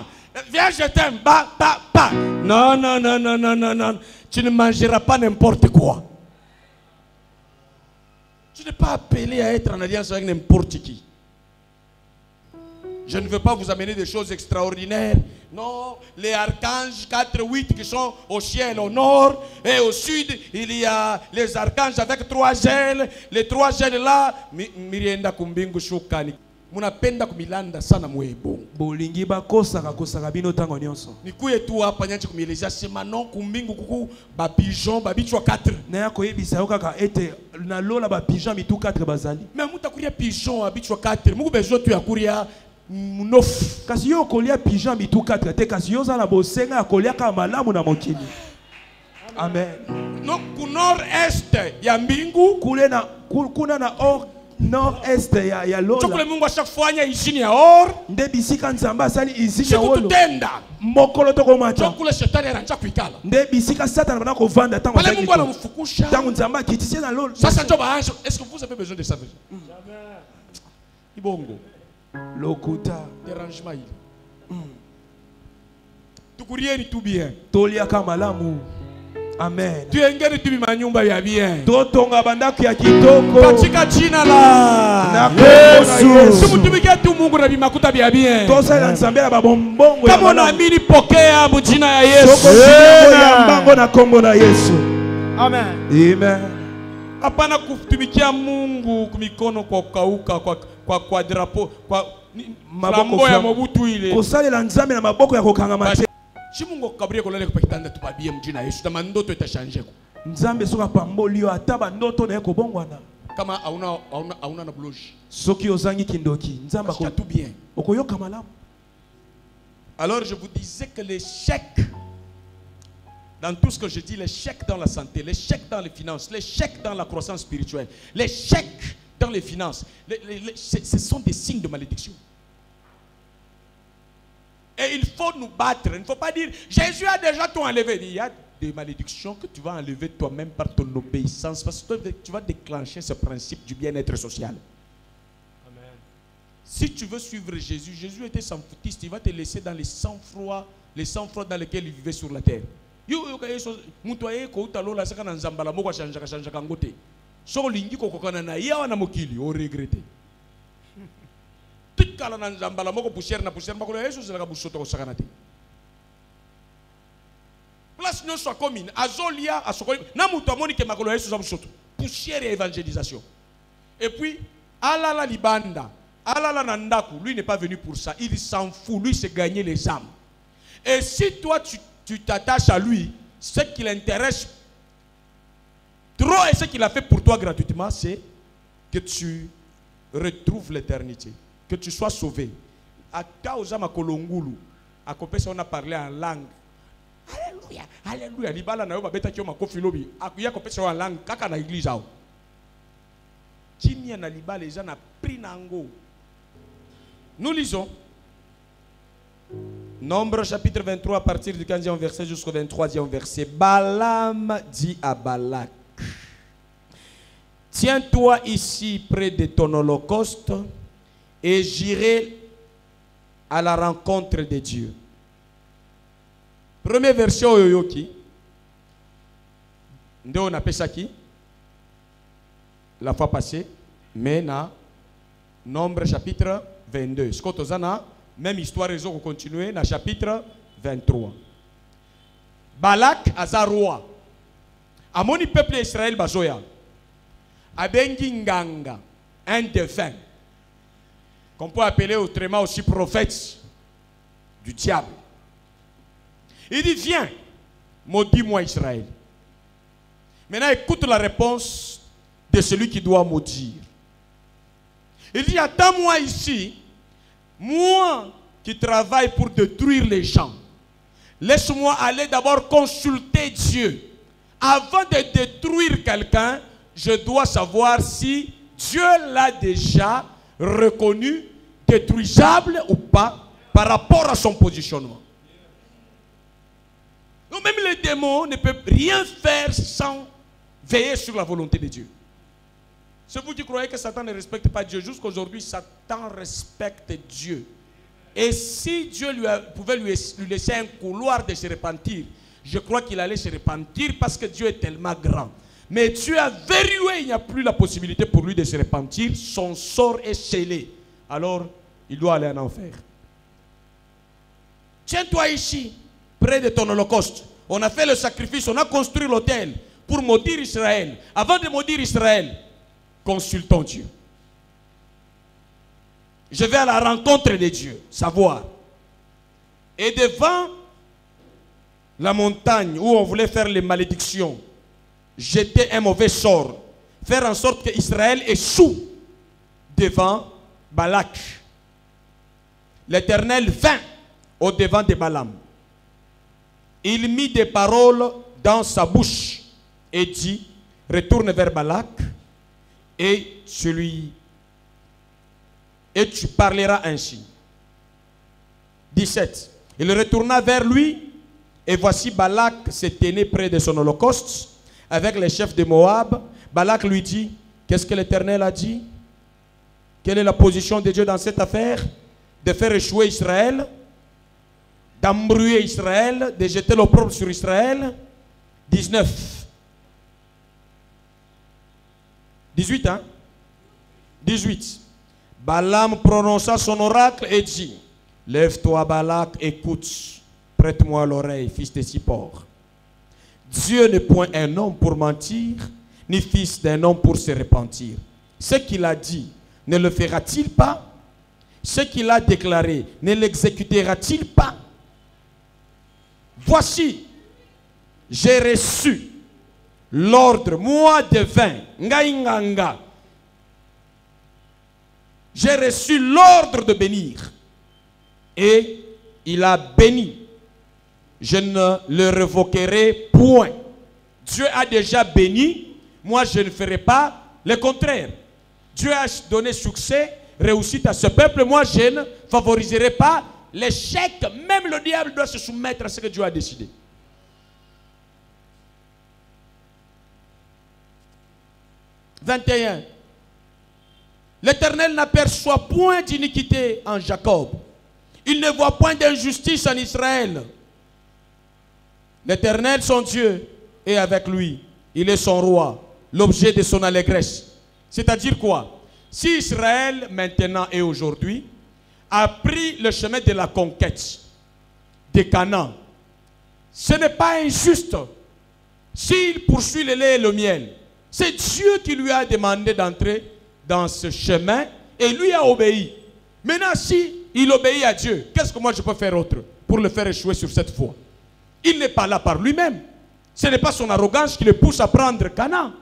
Viens, je t'aime, bah, bah, bah. Non, non, non, non, non, non, non. Tu ne mangeras pas n'importe quoi. Tu n'es pas appelé à être en alliance avec n'importe qui. Je ne veux pas vous amener des choses extraordinaires. Non, les archanges 4, 8 qui sont au ciel, au nord et au sud, il y a les archanges avec 3 ailes. Les 3 ailes là, mirienda kumbingu shukani. Munapenda kumilanda sana mwebo. Bolingi bakosaka kosaka bino tango nyonso. Nikuye tu hapa nyanchi kumielezea sema non kumbingu kuku ba pigeon ba bichwa 4. Na yako yebisa yo kaka ete na lola ba pigeon mitu 4 bazali. Mais muta kuria pigeon ba bichwa 4. Muku bezo tu ya kuria mnof. Kasi yo kolia pigeon mitu 4 te kasi yo za na bosenga kolia ka malamu na mokili. Amen. No ku nord est ya mbingu kule na kuna na or nord-est ya Chokule lola Mungu à chaque fois il y a usine ya or. nde bisika nzambe asali izini ya Chikutu wolo tenda. mokolo tokomata Chokule shetani anataka kuikala. nde bisika satana bana kovanda tango Pale Mungu anamfukusha. tango nzambe akitisi na lola Sasa ndio baanze. Est-ce que vous avez besoin de ça? Jamais. Ibongo. lokuta Dérangement il. Tukurieni tout bien. toliaka malamu amen Tu engeni tu manyumba ya bien. totonga bandako ya kitoko Katika jina la Yesu tumutumikie tu Mungu na bimakuta bya bien. tosala nzambe na babombongo ya Kama unaamini pokea mjina ya soko Yesu. ya mbango na kombo na Yesu Amen. amen Hapana kutumikia Mungu kumikono kwa kukauka kwa drapo kwa mambo ya Mobutu ile. kosalela nzambe na maboko ya kokanga mate Si Mungu kabrie kolele kupekitanda tupabie mjina Yesu na mandoto itashanje ko. nzambe soka pambolio ataba ndoto na yeko bongwana Kama hauna na bloji. soki ozangi kindoki nzamba Parce qu'il y a tout bien. okoyoka malamu. Alors je vous disais que l'échec dans tout ce que je dis, l'échec dans la santé, l'échec dans les finances, l'échec dans la croissance spirituelle, l'échec dans les finances, ce sont des signes de malédiction. Et il faut nous battre. Il ne faut pas dire, Jésus a déjà tout enlevé. Il y a des malédictions que tu vas enlever toi-même par ton obéissance, parce que tu vas déclencher ce principe du bien-être social. Amen. Si tu veux suivre Jésus, Jésus était sans foutiste, il va te laisser dans les sang-froid dans lesquels il vivait sur la terre. Tikala na nzambala moko poussière makolo Yesu zela busoto kosakana te. Place non soit commune azolia asokoli na muto amoni ke makolo Yesu za busoto poussière et évangélisation. Et puis alala libanda, alala nandaku, lui n'est pas venu pour ça, il s'en fout, lui c'est gagner les âmes. Et si toi tu t'attaches à lui, ce qui l'intéresse trop et ce qu'il a fait pour toi gratuitement, c'est que tu retrouves l'éternité. Que tu sois sauvé. À cause ma kolongulu, à côté on a parlé en langue. Alléluia, alléluia. Libala na yo babeta ki o makofi lobi. Akuya côté en langue kaka na église ao. Kimia na libala les gens na pris nango. Nous lisons Nombre chapitre 23 à partir du 15e verset jusqu'au 23e verset. Balaam dit à Balak: tiens-toi ici près de ton holocauste et j'irai à la rencontre de Dieu. Première version yoyoki. Nde on appelle ça qui? La fois passée, mais na Nombre chapitre 22. Ce que tozana même histoire ils ont continué na chapitre 23. Balak azarwa. Amoni peuple Israël bazoya. Abengi nganga, un défunt, qu'on peut appeler autrement aussi prophète du diable. Il dit: viens, maudis-moi Israël. Maintenant écoute la réponse de celui qui doit maudire. Il dit: attends-moi ici, moi qui travaille pour détruire les gens. Laisse-moi aller d'abord consulter Dieu. Avant de détruire quelqu'un, je dois savoir si Dieu l'a déjà reconnu détruisable ou pas par rapport à son positionnement. Donc même les démons ne peuvent rien faire sans veiller sur la volonté de Dieu. C'est vous qui croyez que Satan ne respecte pas Dieu. Jusqu'aujourd'hui, Satan respecte Dieu. Et si Dieu pouvait lui laisser un couloir de se repentir, je crois qu'il allait se repentir parce que Dieu est tellement grand. Mais Dieu a verrouillé, il n'y a plus la possibilité pour lui de se repentir. Son sort est scellé. Alors, il doit aller en enfer. Tiens-toi ici, près de ton holocauste. On a fait le sacrifice, on a construit l'autel pour maudire Israël. Avant de maudire Israël, consultons Dieu. Je vais à la rencontre de Dieu, savoir. Et devant la montagne où on voulait faire les malédictions, jeter un mauvais sort, faire en sorte que Israël échoue devant Balak. L'Éternel vint au devant de Balaam. Il mit des paroles dans sa bouche et dit: retourne vers Balak et tu lui et tu parleras ainsi. 17. Il retourna vers lui, et voici Balak se tenait près de son holocauste avec les chefs de Moab. Balak lui dit, qu'est-ce que l'Éternel a dit? Quelle est la position de Dieu dans cette affaire? De faire échouer Israël, d'embrouiller Israël, de jeter l'opprobre sur Israël. 19. 18, hein? 18. Balaam prononça son oracle et dit, lève-toi Balak, écoute, prête-moi l'oreille, fils de Zippor. Dieu n'est point un homme pour mentir, ni fils d'un homme pour se repentir. Ce qu'il a dit, ne le fera-t-il pas? Ce qu'il a déclaré, ne l'exécutera-t-il pas? Voici, j'ai reçu l'ordre, moi devin, ngaïnganga. J'ai reçu l'ordre de bénir. Et il a béni. Je ne le révoquerai point. Dieu a déjà béni. Moi, je ne ferai pas le contraire. Dieu a donné succès, réussite à ce peuple. Moi, je ne favoriserai pas l'échec. Même le diable doit se soumettre à ce que Dieu a décidé. « 21. L'Éternel n'aperçoit point d'iniquité en Jacob. Il ne voit point d'injustice en Israël. L'Éternel, son Dieu, est avec lui. Il est son roi, l'objet de son allégresse. C'est-à-dire quoi? Si Israël, maintenant et aujourd'hui, a pris le chemin de la conquête de Canaan, ce n'est pas injuste. S'il poursuit le lait et le miel, c'est Dieu qui lui a demandé d'entrer dans ce chemin et lui a obéi. Maintenant, si il obéit à Dieu, qu'est-ce que moi je peux faire autre pour le faire échouer sur cette voie? Il n'est pas là par lui-même. Ce n'est pas son arrogance qui le pousse à prendre Canaan.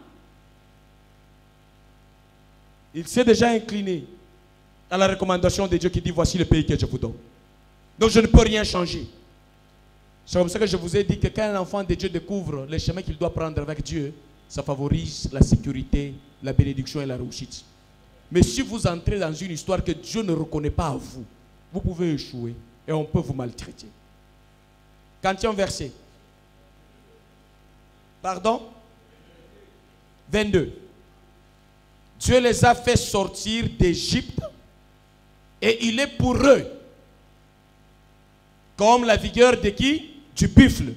Il s'est déjà incliné à la recommandation de Dieu qui dit voici le pays que je vous donne. Donc je ne peux rien changer. C'est comme ça que je vous ai dit que quand un enfant de Dieu découvre le chemin qu'il doit prendre avec Dieu, ça favorise la sécurité, la bénédiction et la réussite. Mais si vous entrez dans une histoire que Dieu ne reconnaît pas à vous, vous pouvez échouer et on peut vous maltraiter. Quatrième verset. Pardon? 22. Dieu les a fait sortir d'Égypte et il est pour eux comme la vigueur de qui? Du buffle.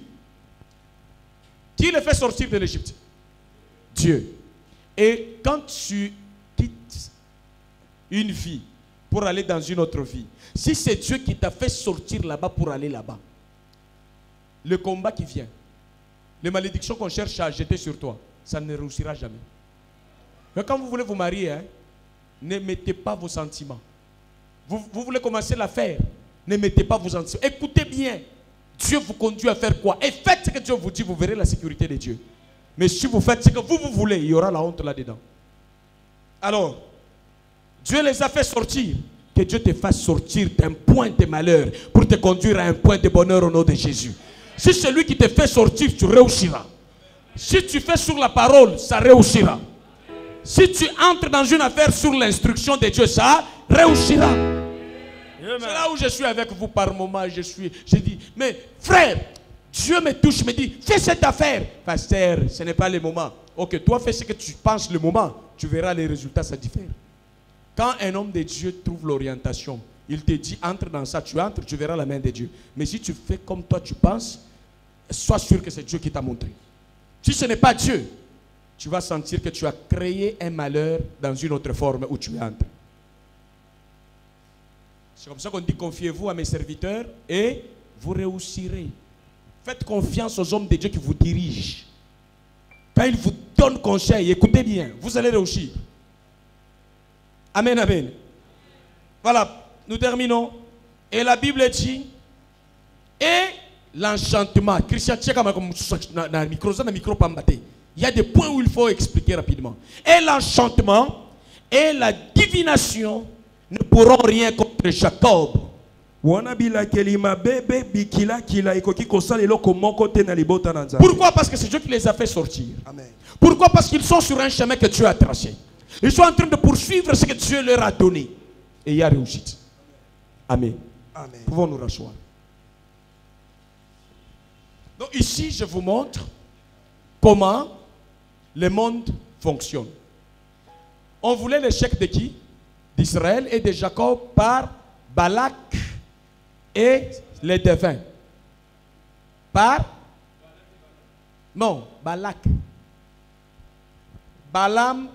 Qui les fait sortir de l'Égypte? Dieu. Et quand tu quittes une vie pour aller dans une autre vie, si c'est Dieu qui t'a fait sortir là-bas pour aller là-bas, le combat qui vient, les malédictions qu'on cherche à jeter sur toi, ça ne réussira jamais. Mais quand vous voulez vous marier, hein, ne mettez pas vos sentiments. Vous voulez commencer l'affaire, ne mettez pas vos sentiments. Écoutez bien, Dieu vous conduit à faire quoi? Et faites ce que Dieu vous dit, vous verrez la sécurité de Dieu. Mais si vous faites ce que vous voulez, il y aura la honte là-dedans. Alors, Dieu les a fait sortir. Que Dieu te fasse sortir d'un point de malheur pour te conduire à un point de bonheur au nom de Jésus. Si c'est lui qui te fait sortir, tu réussiras. Si tu fais sur la parole, ça réussira. Si tu entres dans une affaire sur l'instruction de Dieu, ça réussira. C'est là où je suis avec vous par moment. Je dis, mais frère, Dieu me touche, me dit, fais cette affaire. Pasteur, ce n'est pas le moment. Ok, toi fais ce que tu penses le moment. Tu verras les résultats, ça diffère. Quand un homme de Dieu trouve l'orientation, il te dit, entre dans ça, tu entres, tu verras la main de Dieu. Mais si tu fais comme toi tu penses, sois sûr que c'est Dieu qui t'a montré. Si ce n'est pas Dieu, tu vas sentir que tu as créé un malheur dans une autre forme où tu entres. C'est comme ça qu'on dit, confiez-vous à mes serviteurs et vous réussirez. Faites confiance aux hommes de Dieu qui vous dirigent. Quand ils vous donnent conseil, écoutez bien, vous allez réussir. Amen, amen. Voilà, nous terminons. Et la Bible dit, et l'enchantement. Christian, il y a des points où il faut expliquer rapidement. Et l'enchantement et la divination ne pourront rien contre Jacob. Pourquoi? Parce que c'est Dieu qui les a fait sortir. Amen. Pourquoi? Parce qu'ils sont sur un chemin que Dieu a tracé. Ils sont en train de poursuivre ce que Dieu leur a donné. et il y a réussite. Amen. Amen. Pouvons nous rasseoir. Donc ici, je vous montre comment le monde fonctionne. On voulait l'échec de qui? D'Israël et de Jacob par Balak et les devins. Par? Non, Balak. Balaam,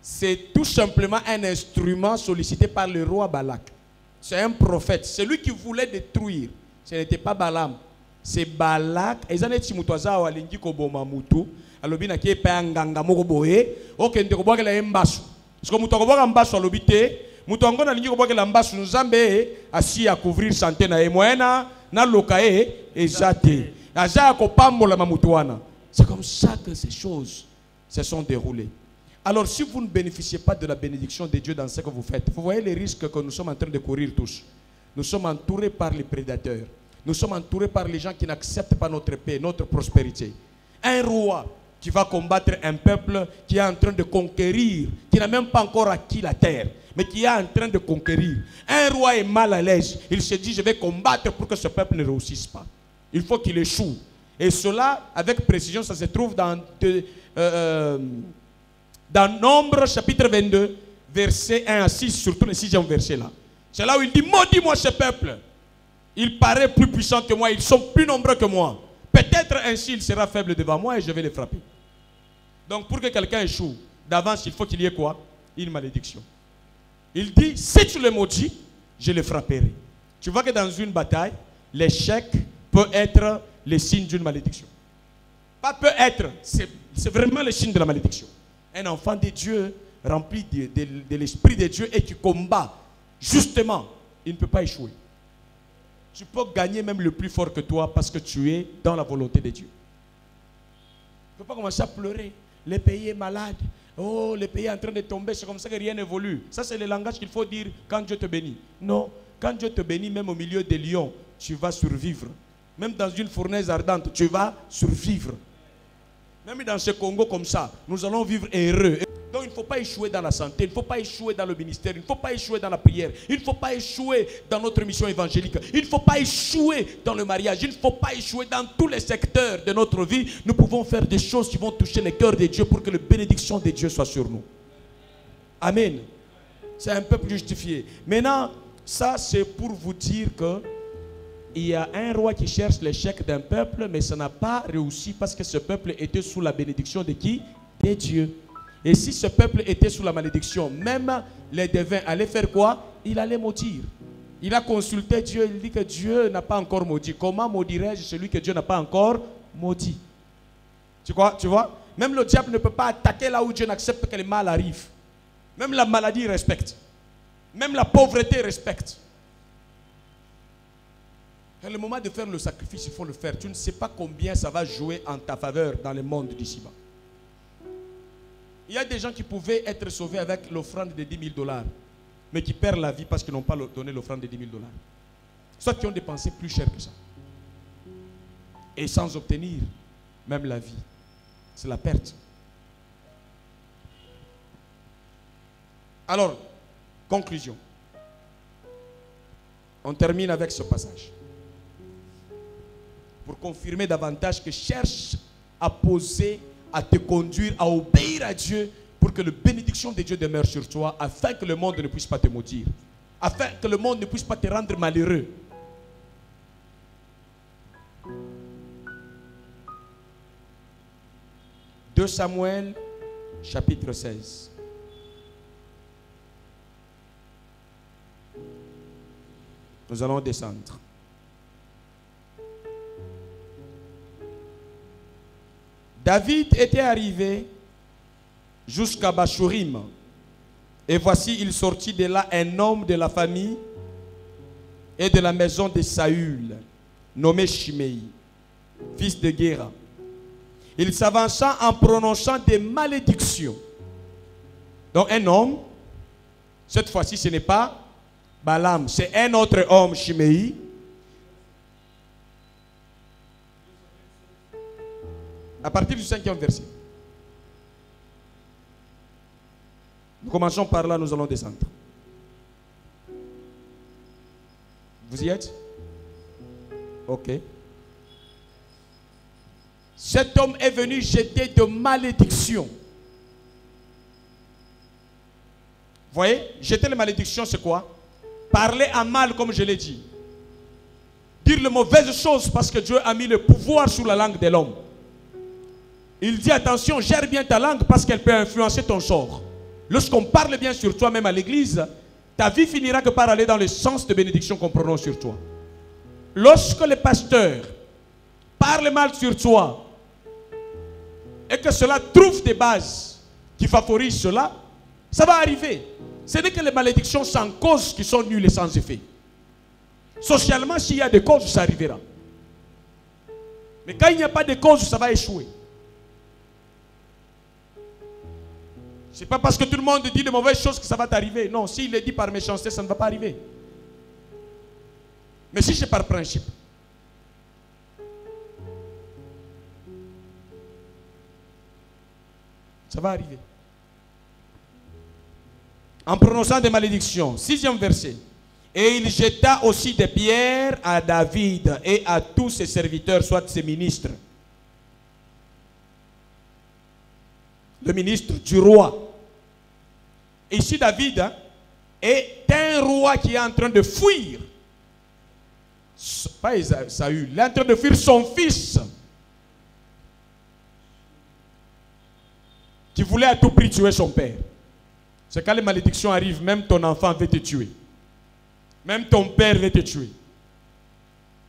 c'est tout simplement un instrument sollicité par le roi Balak. C'est un prophète. C'est lui qui voulait détruire. Ce n'était pas Balaam. C'est Balak. Et ça n'est pas ça. Alingi koboma mutu. Alobi na kie pa nganga moko boye. Okende ko bwakela embasu. Parce que mutu ko bwaka mbasu alobi te. Mutu ngona alingi ko bwakela mbasu nzambe asi à couvrir santé na emoena na lokae ezate. Aza ko pambola mamutu wana. C'est comme ça que ces choses se sont déroulées. Alors si vous ne bénéficiez pas de la bénédiction de Dieu dans ce que vous faites, vous voyez les risques que nous sommes en train de courir tous. Nous sommes entourés par les prédateurs. Nous sommes entourés par les gens qui n'acceptent pas notre paix, notre prospérité. Un roi qui va combattre un peuple qui est en train de conquérir, qui n'a même pas encore acquis la terre, mais qui est en train de conquérir. Un roi est mal à l'aise. Il se dit, je vais combattre pour que ce peuple ne réussisse pas. Il faut qu'il échoue. Et cela, avec précision, ça se trouve dans Nombre chapitre 22, verset 1 à 6, surtout le 6e verset là. C'est là où il dit, maudis-moi ce peuple. Il paraît plus puissant que moi, ils sont plus nombreux que moi. Peut-être ainsi il sera faible devant moi et je vais les frapper. Donc pour que quelqu'un échoue, d'avance il faut qu'il y ait quoi? Une malédiction. Il dit, si tu le maudis, je le frapperai. Tu vois que dans une bataille, l'échec peut être le signe d'une malédiction. Pas peut être, c'est vraiment le signe de la malédiction. Un enfant de Dieu, rempli de l'Esprit de Dieu et qui combat, justement, il ne peut pas échouer. Tu peux gagner même le plus fort que toi parce que tu es dans la volonté de Dieu. Tu ne peux pas commencer à pleurer. Le pays est malade. Oh, le pays est en train de tomber. C'est comme ça que rien n'évolue. Ça, c'est le langage qu'il faut dire quand Dieu te bénit. Non, quand Dieu te bénit, même au milieu des lions, tu vas survivre. Même dans une fournaise ardente, tu vas survivre. Même dans ce Congo comme ça, nous allons vivre heureux. Donc il ne faut pas échouer dans la santé, il ne faut pas échouer dans le ministère, il ne faut pas échouer dans la prière, il ne faut pas échouer dans notre mission évangélique, il ne faut pas échouer dans le mariage, il ne faut pas échouer dans tous les secteurs de notre vie. Nous pouvons faire des choses qui vont toucher le cœur de Dieu pour que la bénédiction de Dieu soit sur nous. Amen. C'est un peuple justifié. Maintenant, ça c'est pour vous dire que il y a un roi qui cherche l'échec d'un peuple, mais ça n'a pas réussi parce que ce peuple était sous la bénédiction de qui? De Dieu. Et si ce peuple était sous la malédiction, même les devins allaient faire quoi? Il allait maudire. Il a consulté Dieu, il dit que Dieu n'a pas encore maudit. Comment maudirais-je celui que Dieu n'a pas encore maudit? Tu vois? Même le diable ne peut pas attaquer là où Dieu n'accepte que le mal arrive. Même la maladie respecte. Même la pauvreté respecte. À le moment de faire le sacrifice, il faut le faire. Tu ne sais pas combien ça va jouer en ta faveur dans le monde d'ici-bas. Il y a des gens qui pouvaient être sauvés avec l'offrande de 10 000 $, mais qui perdent la vie parce qu'ils n'ont pas donné l'offrande de 10 000 $. Soit qui ont dépensé plus cher que ça. Et sans obtenir même la vie. C'est la perte. Alors, conclusion. On termine avec ce passage. Pour confirmer davantage que cherche à poser, à te conduire, à obéir à Dieu pour que la bénédiction de Dieu demeure sur toi, afin que le monde ne puisse pas te maudire, afin que le monde ne puisse pas te rendre malheureux. « 2 Samuel, chapitre 16. Nous allons descendre. David était arrivé jusqu'à Bachurim. Et voici, il sortit de là un homme de la famille et de la maison de Saül, nommé Shimei, fils de Guéra. Il s'avança en prononçant des malédictions. Donc un homme, cette fois-ci ce n'est pas Balaam, c'est un autre homme, Shimei. À partir du 5e verset. Nous commençons par là, nous allons descendre. Vous y êtes? Ok. Cet homme est venu jeter de malédictions. Vous voyez? Jeter les malédictions, c'est quoi? Parler à mal, comme je l'ai dit. Dire les mauvaises choses parce que Dieu a mis le pouvoir sur la langue de l'homme. Il dit attention, gère bien ta langue parce qu'elle peut influencer ton sort. Lorsqu'on parle bien sur toi, même à l'église, ta vie finira que par aller dans le sens de bénédiction qu'on prononce sur toi. Lorsque le pasteur parle mal sur toi et que cela trouve des bases qui favorisent cela, ça va arriver. Ce n'est que les malédictions sans cause qui sont nulles et sans effet. Socialement, s'il y a des causes, ça arrivera. Mais quand il n'y a pas de cause, ça va échouer. Ce n'est pas parce que tout le monde dit de mauvaises choses que ça va t'arriver. Non, s'il le dit par méchanceté, ça ne va pas arriver. Mais si c'est par principe. Ça va arriver. En prononçant des malédictions. 6e verset. Et il jeta aussi des pierres à David et à tous ses serviteurs, soit ses ministres. Le ministre du roi. Et ici, David est un roi qui est en train de fuir. Pas Saül, il est en train de fuir son fils. Qui voulait à tout prix tuer son père. C'est quand les malédictions arrivent, même ton enfant veut te tuer. Même ton père veut te tuer.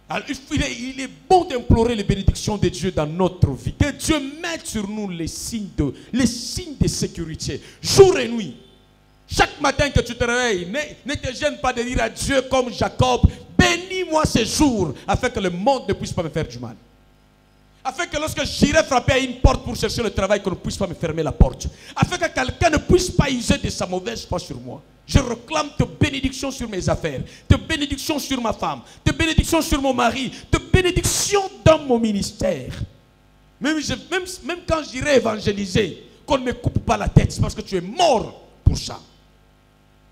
Alors, il est bon d'implorer les bénédictions de Dieu dans notre vie. Que Dieu mette sur nous les signes de sécurité, jour et nuit. Chaque matin que tu te réveilles, ne te gêne pas de dire à Dieu comme Jacob, bénis-moi ce jour, afin que le monde ne puisse pas me faire du mal. Afin que lorsque j'irai frapper à une porte pour chercher le travail, qu'on ne puisse pas me fermer la porte. Afin que quelqu'un ne puisse pas user de sa mauvaise foi sur moi. Je réclame de bénédictions sur mes affaires, de bénédictions sur ma femme, de bénédictions sur mon mari, de bénédictions dans mon ministère. Même quand j'irai évangéliser, qu'on ne me coupe pas la tête, c'est parce que tu es mort pour ça.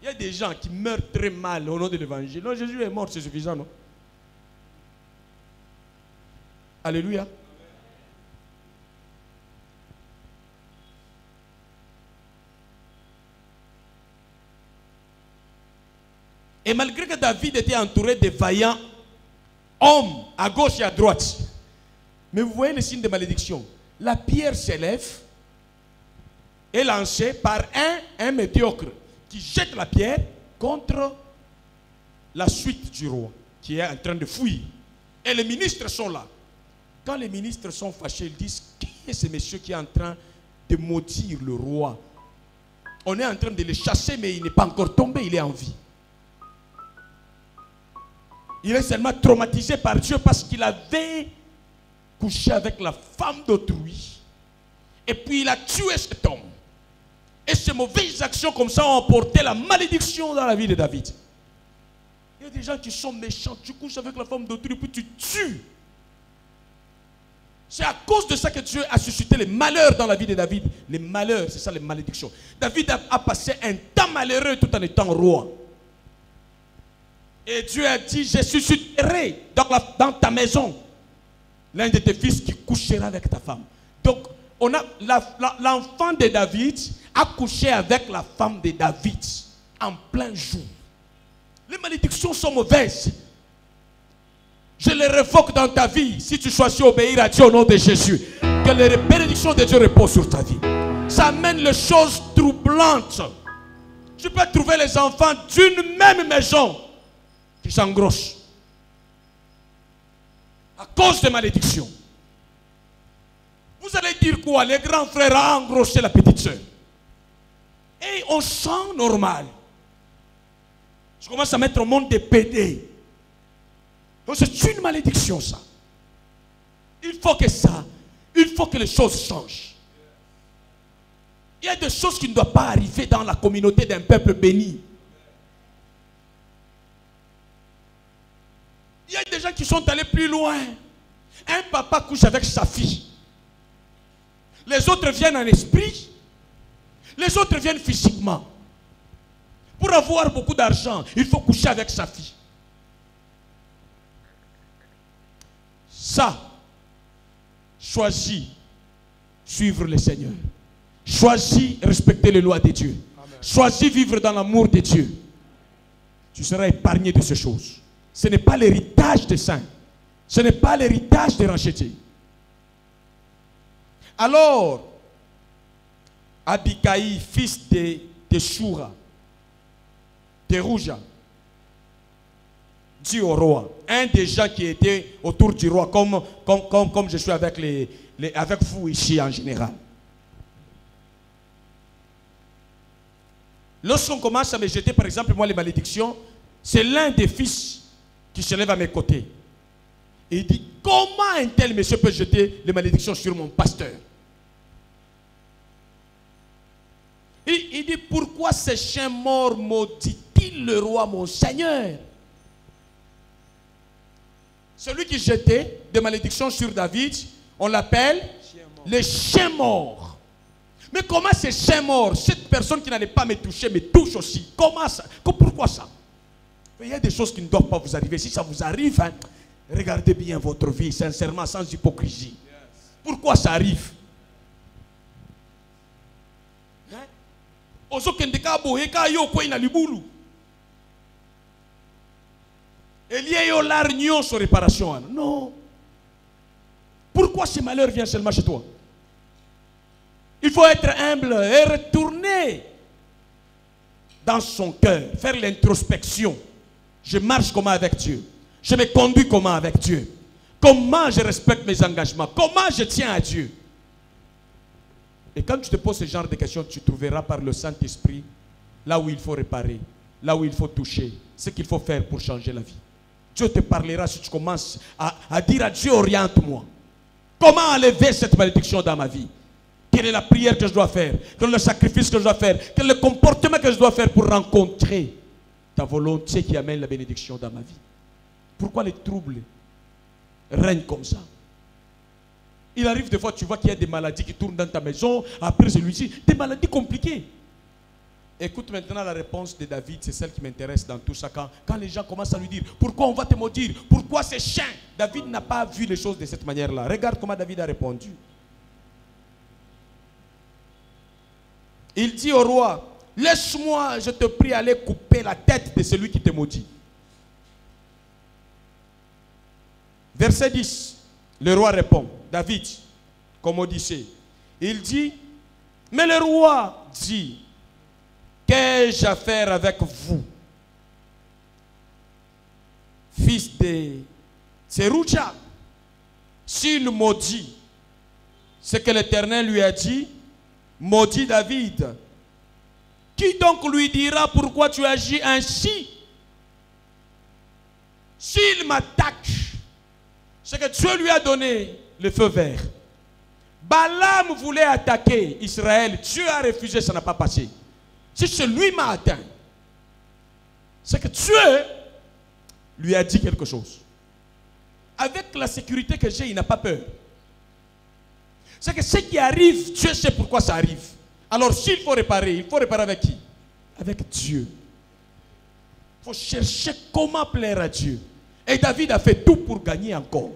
Il y a des gens qui meurent très mal au nom de l'évangile. Non, Jésus est mort, c'est suffisant, non? Alléluia. Et malgré que David était entouré de vaillants hommes à gauche et à droite, mais vous voyez le signe de malédiction. La pierre s'élève et lancée par un médiocre qui jette la pierre contre la suite du roi qui est en train de fuir. Et les ministres sont là. Quand les ministres sont fâchés, ils disent: qui est ce monsieur qui est en train de maudire le roi? On est en train de le chasser, mais il n'est pas encore tombé, il est en vie. Il est seulement traumatisé par Dieu parce qu'il avait couché avec la femme d'autrui. Et puis il a tué cet homme. Et ces mauvaises actions comme ça ont porté la malédiction dans la vie de David. Il y a des gens qui sont méchants. Tu couches avec la femme d'autrui puis tu tues. C'est à cause de ça que Dieu a suscité les malheurs dans la vie de David. Les malheurs, c'est ça les malédictions. David a passé un temps malheureux tout en étant roi. Et Dieu a dit: je susciterai dans ta maison l'un de tes fils qui couchera avec ta femme. Donc, on a l'enfant de David a couché avec la femme de David en plein jour. Les malédictions sont mauvaises. Je les révoque dans ta vie si tu choisis d'obéir à Dieu au nom de Jésus. Que les bénédictions de Dieu reposent sur ta vie. Ça amène les choses troublantes. Tu peux trouver les enfants d'une même maison qui s'engrossent à cause des malédictions. Vous allez dire quoi? Les grands frères ont engrossé la petite soeur. Et on sent normal. Je commence à mettre au monde des PD. Donc c'est une malédiction ça. Il faut que les choses changent. Il y a des choses qui ne doivent pas arriver dans la communauté d'un peuple béni. Il y a des gens qui sont allés plus loin. Un papa couche avec sa fille. Les autres viennent en esprit. Les autres viennent physiquement. Pour avoir beaucoup d'argent, il faut coucher avec sa fille. ça, choisis suivre le Seigneur. Choisis respecter les lois de Dieu. Amen. Choisis vivre dans l'amour de Dieu. Tu seras épargné de ces choses. Ce n'est pas l'héritage des saints. Ce n'est pas l'héritage des rachetés. Alors, Abikaï, fils de Shura, de Rouja, dit au roi, un des gens qui étaient autour du roi, comme je suis avec, avec vous ici en général. Lorsqu'on commence à me jeter, par exemple, moi, les malédictions, c'est l'un des fils qui se lève à mes côtés. Et il dit, comment un tel monsieur peut jeter les malédictions sur mon pasteur? Il dit, pourquoi ce chien mort maudit-il le roi, mon Seigneur? Celui qui jetait des malédictions sur David, on l'appelle le chien mort. Mais comment ce chien mort, cette personne qui n'allait pas me toucher, me touche aussi? Comment ça? Pourquoi ça? Il y a des choses qui ne doivent pas vous arriver. Si ça vous arrive, hein, regardez bien votre vie, sincèrement, sans hypocrisie. Pourquoi ça arrive? Non. Pourquoi ce malheur vient seulement chez toi? Il faut être humble et retourner dans son cœur, faire l'introspection. Je marche comment avec Dieu? Je me conduis comment avec Dieu? Comment je respecte mes engagements? Comment je tiens à Dieu? Et quand tu te poses ce genre de questions, tu trouveras par le Saint-Esprit là où il faut réparer, là où il faut toucher, ce qu'il faut faire pour changer la vie. Dieu te parlera si tu commences à dire à Dieu, oriente-moi. Comment enlever cette malédiction dans ma vie? Quelle est la prière que je dois faire? Quel est le sacrifice que je dois faire? Quel est le comportement que je dois faire pour rencontrer ta volonté qui amène la bénédiction dans ma vie? Pourquoi les troubles règnent comme ça? Il arrive des fois, tu vois qu'il y a des maladies qui tournent dans ta maison, après celui-ci, des maladies compliquées. Écoute maintenant la réponse de David, c'est celle qui m'intéresse dans tout ça. Quand les gens commencent à lui dire, pourquoi on va te maudire? Pourquoi ces chiens? David n'a pas vu les choses de cette manière-là. Regarde comment David a répondu. Il dit au roi, laisse-moi, je te prie, aller couper la tête de celui qui te maudit. Verset 10, le roi répond, David, comme Odyssée, il dit, mais le roi dit, qu'ai-je à faire avec vous, fils de Tseroucha? S'il maudit ce que l'Éternel lui a dit, maudit David. Qui donc lui dira pourquoi tu agis ainsi? S'il m'attaque, c'est que Dieu lui a donné le feu vert. Balaam voulait attaquer Israël. Dieu a refusé, ça n'a pas passé. Si celui m'a atteint, c'est que Dieu lui a dit quelque chose. Avec la sécurité que j'ai, il n'a pas peur. C'est que ce qui arrive, Dieu sait pourquoi ça arrive. Alors s'il faut réparer, il faut réparer avec qui? Avec Dieu. Il faut chercher comment plaire à Dieu. Et David a fait tout pour gagner encore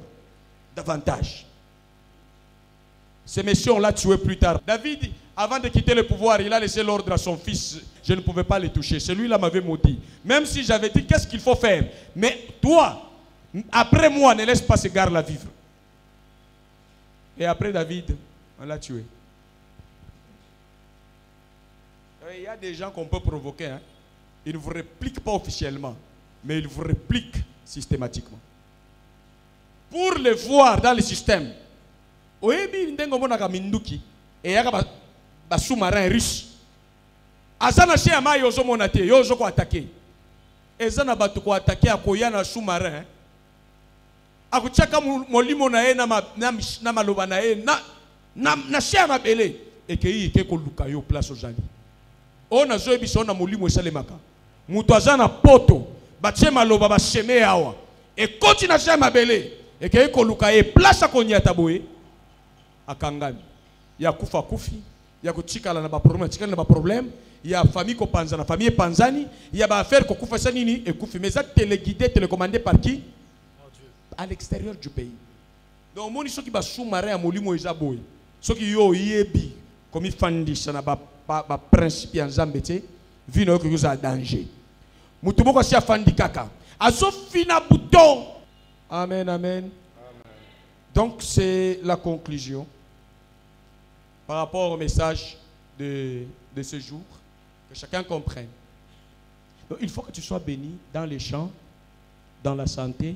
davantage. Ces messieurs, on l'a tué plus tard. David, avant de quitter le pouvoir, il a laissé l'ordre à son fils. Je ne pouvais pas les toucher. Celui-là m'avait maudit. Même si j'avais dit, qu'est-ce qu'il faut faire? Mais toi, après moi, ne laisse pas ce gars-là vivre. Et après David, on l'a tué. Il y a des gens qu'on peut provoquer. Hein. Ils ne vous répliquent pas officiellement, mais ils vous répliquent systématiquement. Pour les voir dans le système, et il y a un sous-marin russe. Azana chez Ama yozo monate, yozo ko attaquer. Ezana batu ko attaquer akoya na sous-marin. Akuchaka molimo na e na maloba na e na chez mabele et que yi ke ko luka yo place ozali. On a zo biso na molimo esalemaka. Mutu azana poto batie maloba ba cheme awa. Et continue chez mabele et que ko luka e place akonya taboe akangami. Ya kufa kufi. Il y a des problèmes, il y a famille qui panza, la famille panzani, il y a des affaires qui sont sanini et koufi. Mais ça téléguidé, télécommandé par qui? À l'extérieur du pays. Donc moni soki ba sous-marin molimo eza boy. Soki yo yebi comme il fandisha na ba principe ya Nzambe te, vino ko yoza danger. Mutu moko si afandi kaka. Azo fina bouton. Amen, amen. Donc c'est la conclusion par rapport au message de ce jour, que chacun comprenne. Donc il faut que tu sois béni dans les champs, dans la santé,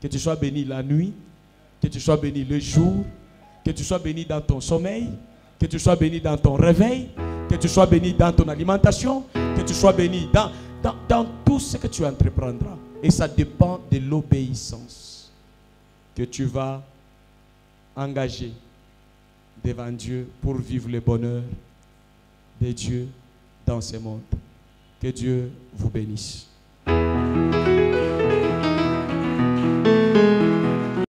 que tu sois béni la nuit, que tu sois béni le jour, que tu sois béni dans ton sommeil, que tu sois béni dans ton réveil, que tu sois béni dans ton alimentation, que tu sois béni dans tout ce que tu entreprendras. Et ça dépend de l'obéissance que tu vas engager devant Dieu pour vivre le bonheur de Dieu dans ce monde. Que Dieu vous bénisse.